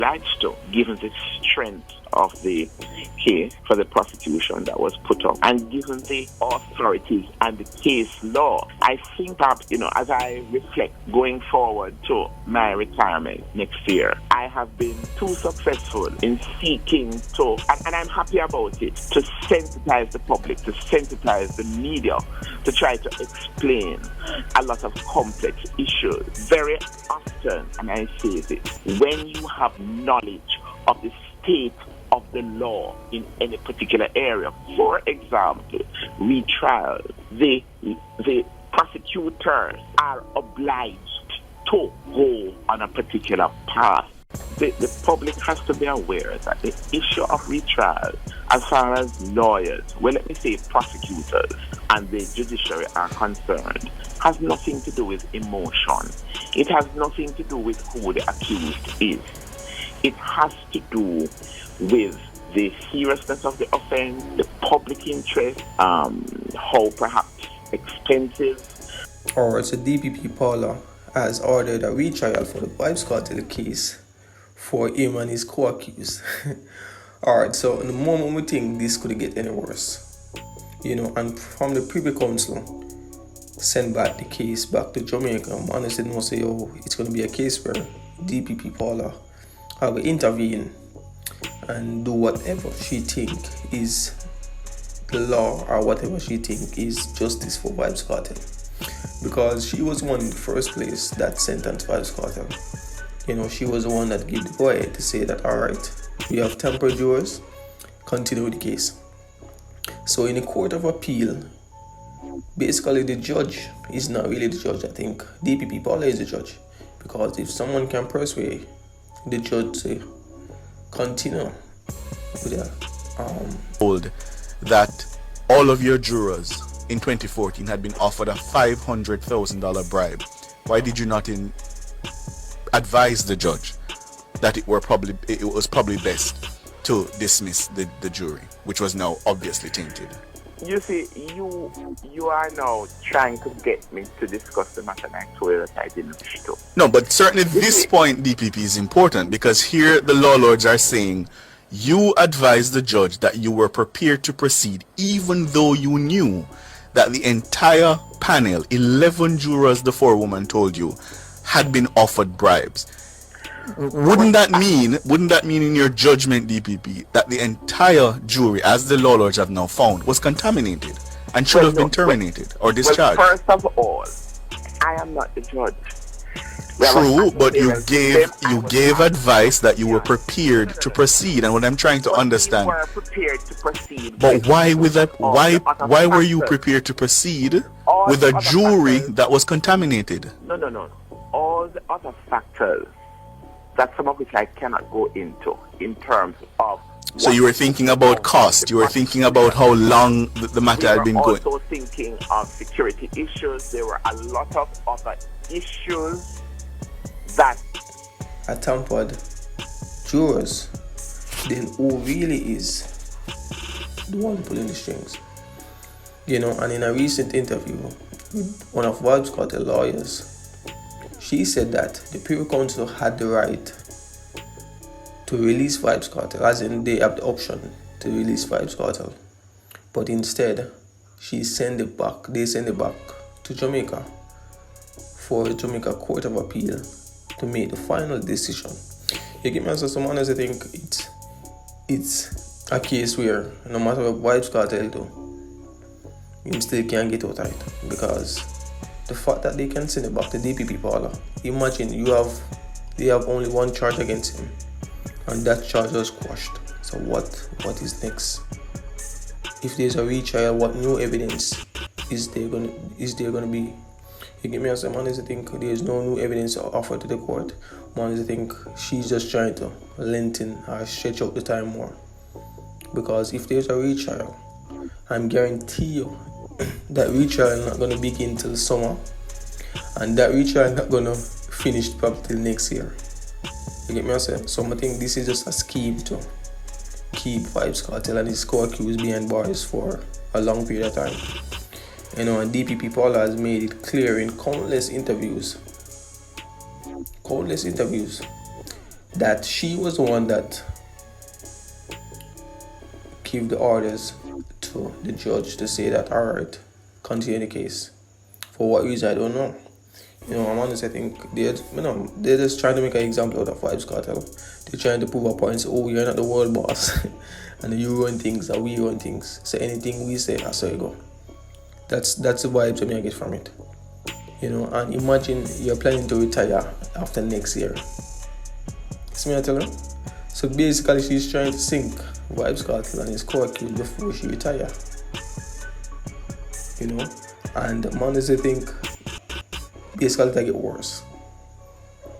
obliged to, given the strength of the case for the prosecution that was put up, and given the authorities and the case law, I think that, as I reflect going forward to my retirement next year, I have been too successful in seeking to, and I'm happy about it, to sensitize the public, to sensitize the media, to try to explain a lot of complex issues. Very often, and I say this, when you have knowledge of the state of the law in any particular area, for example, retrial, the prosecutors are obliged to go on a particular path. The public has to be aware that the issue of retrial, as far as lawyers, well, let me say prosecutors and the judiciary are concerned, has nothing to do with emotion. It has nothing to do with who the accused is. It has to do with the seriousness of the offense, the public interest, how perhaps expensive. Alright, so DPP Paula has ordered a retrial for the Vybz kartel case for him and his co-accused. Alright, so in the moment we think this could get any worse, and from the Privy Council send back the case back to Jamaica, honestly don't say, it's going to be a case where DPP Paula will intervene and do whatever she think is the law or whatever she think is justice for Vybz kartel, because she was one in the first place that sentenced Vybz kartel. She was the one that gave the go ahead to say that, alright, we have temporary jurors, continue with the case. So in the Court of Appeal, basically the judge is not really the judge. I think DPP Paula is the judge, because if someone can persuade the judge to continue with that. Told that all of your jurors in 2014 had been offered a $500,000 bribe. Why did you not advise the judge that it was probably best to dismiss the jury, which was now obviously tainted? You see, you are now trying to get me to discuss the matter, and I told you that I didn't wish to. No, but certainly this point, DPP, is important, because here the law lords are saying you advised the judge that you were prepared to proceed even though you knew that the entire panel, 11 jurors, the forewoman told you, had been offered bribes. Wouldn't that mean in your judgment, DPP, that the entire jury, as the law lords have now found, was contaminated and should have been terminated or discharged? Well, first of all, I am not the judge. True, but you gave advice that you were prepared to proceed, and what I'm trying to understand. You were prepared to proceed. But why with that? Why were you prepared to proceed with a jury that was contaminated? No. All the other factors, that some of which I cannot go into in terms of. So you were thinking about cost. You were thinking about how long the matter had been going. We were also thinking of security issues. There were a lot of other issues that at tampered jurors, then who really is the one pulling the strings? And in a recent interview with one of Vybz kartel lawyers, she said that the Privy Council had the right to release Vybz kartel, as in they have the option to release Vybz kartel, but instead they send it back to Jamaica for the Jamaica Court of Appeal to make the final decision. You get me? So some honest, I think it's a case where no matter what Vybz kartel do, you still can't get out of it, because the fact that they can send it back to DPP Paula, imagine they have only one charge against him, and that charge was quashed. So what is next? If there's a retrial, what new evidence is there gonna be? You give me as a man, I think there's no new evidence offered to the court. Man, I think she's just trying to lengthen or stretch out the time more. Because if there's a retrial, I'm guarantee you that retrial is not going to begin till summer, and that retrial is not going to finish probably till next year. You get me? So I think this is just a scheme to keep Vybz kartel and his co-accused behind bars for a long period of time. And DPP Paula has made it clear in countless interviews that she was the one that gave the orders to the judge to say that, alright, continue the case. For what reason, I don't know. I'm honest, I think they're just trying to make an example out of Vybz Kartel. They're trying to prove a point, so, you're not the world boss. And you run things and we run things. So anything we say, that's how you go. That's the vibes I get from it. And imagine you're planning to retire after next year. See me I tell you? So basically she's trying to sink Vybz Kartel and his co-accused before she retire. And honestly think basically it'll get worse.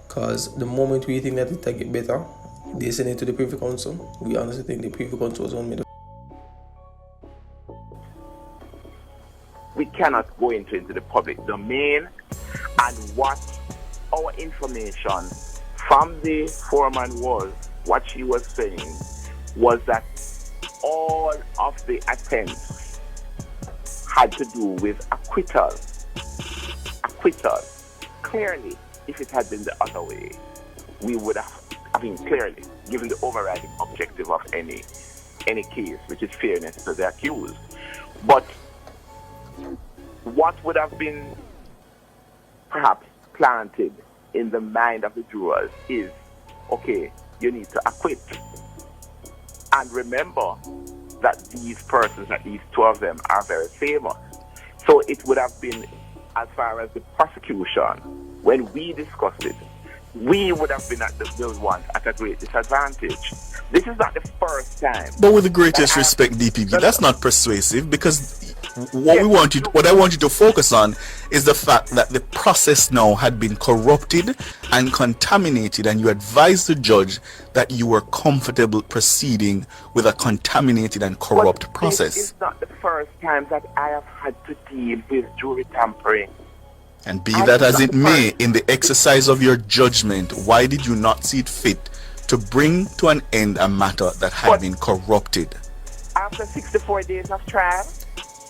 Cause the moment we think that it'll get better, they send it to the Privy Council. We honestly think the Privy Council was on me. We cannot go into the public domain, and what our information from the foreman was, what she was saying, was that all of the attempts had to do with acquittal. Clearly, if it had been the other way, we would have, clearly, given the overriding objective of any case, which is fairness to the accused. But what would have been perhaps planted in the mind of the jurors is, okay, you need to acquit. And remember that these persons, at least two of them, are very famous. So it would have been, as far as the prosecution, when we discussed it, we would have been at those ones at a great disadvantage. This is not the first time. But with the greatest respect, DPP, that's not persuasive, because what I want you to focus on is the fact that the process now had been corrupted and contaminated, and you advised the judge that you were comfortable proceeding with a contaminated and corrupt process. This is not the first time that I have had to deal with jury tampering. And be that as it may, in the exercise of your judgment, why did you not see it fit to bring to an end a matter that had been corrupted? After 64 days of trial?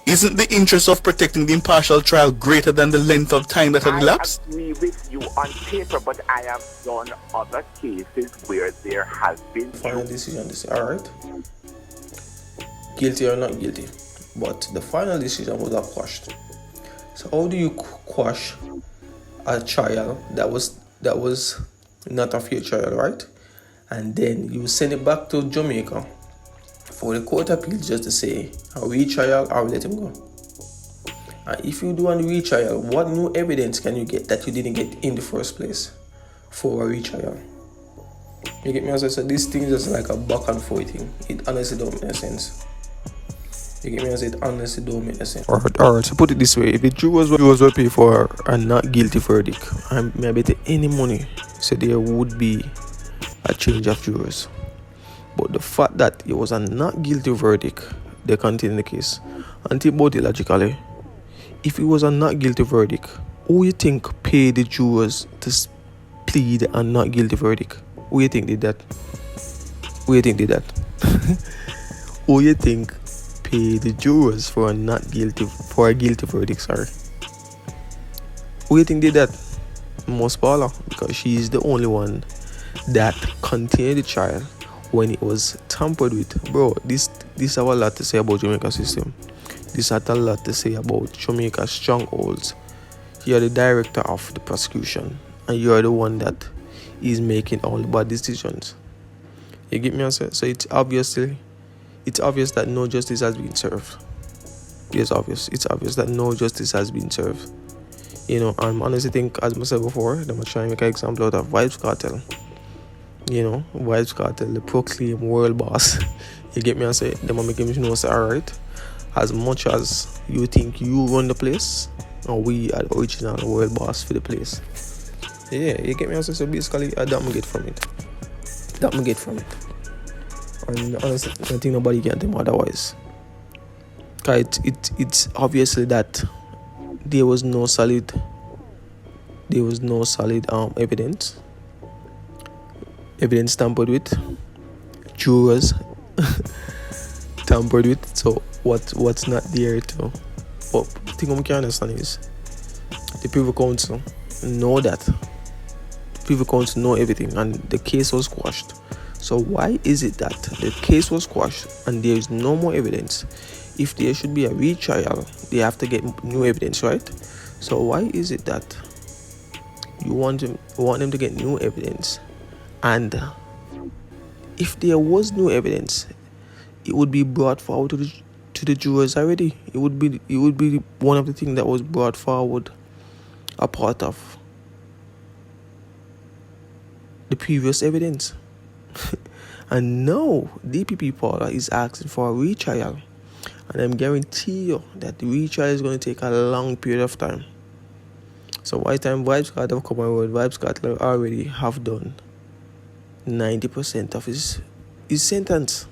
Isn't the interest of protecting the impartial trial greater than the length of time that had elapsed? I agree with you on paper, but I have done other cases where there has been final decision to say, alright, guilty or not guilty. But the final decision was not quashed. So how do you quash a trial that was not a fair trial, right? And then you send it back to Jamaica for the court appeal just to say a retrial or let him go. And if you do a retrial, what new evidence can you get that you didn't get in the first place for a retrial? You get me? As I said, this thing is just like a back and forth thing. It honestly don't make sense. You get me? As it honestly don't make sense. Alright, so put it this way: if the jurors were paid for a not guilty verdict, and maybe any money, so there would be a change of jurors. But the fact that it was a not guilty verdict, they continue the case. And think about it logically. If it was a not guilty verdict, who you think paid the jurors to plead a not guilty verdict? Who you think did that? Who you think paid the jurors for a guilty verdict? Sorry. Who you think did that? Most Paula, because she is the only one that continued the trial when it was tampered with. Bro, this have a lot to say about Jamaica system. This has a lot to say about Jamaica's strongholds. You're the director of the prosecution, and you're the one that is making all the bad decisions. You get me? So it's obvious that no justice has been served. It's obvious that no justice has been served. I honestly think, as I said before, I'm going to try and make an example out of Vybz Kartel. Vybz Kartel, the proclaimed world boss. You get me? I say, them are making me know, say, alright, as much as you think you run the place, and we are the original world boss for the place. Yeah, you get me? I say, so basically, that I get from it. And honestly, I think nobody can tell me otherwise. Because it's obviously that there was no solid evidence tampered with, jurors tampered with. So what's not there to? But the thing we can understand is the Privy Council know that. The Privy Council know everything and the case was quashed. So why is it that the case was quashed and there is no more evidence? If there should be a retrial, they have to get new evidence, right? So why is it that you want them to get new evidence? And if there was new evidence, it would be brought forward to the jurors already. It would be one of the things that was brought forward, a part of the previous evidence. And now Dpp Paula is asking for a retrial, and I'm guarantee you that the retrial is going to take a long period of time. So by the time Vybz have come on road, Vybz already have done 90% of his sentence.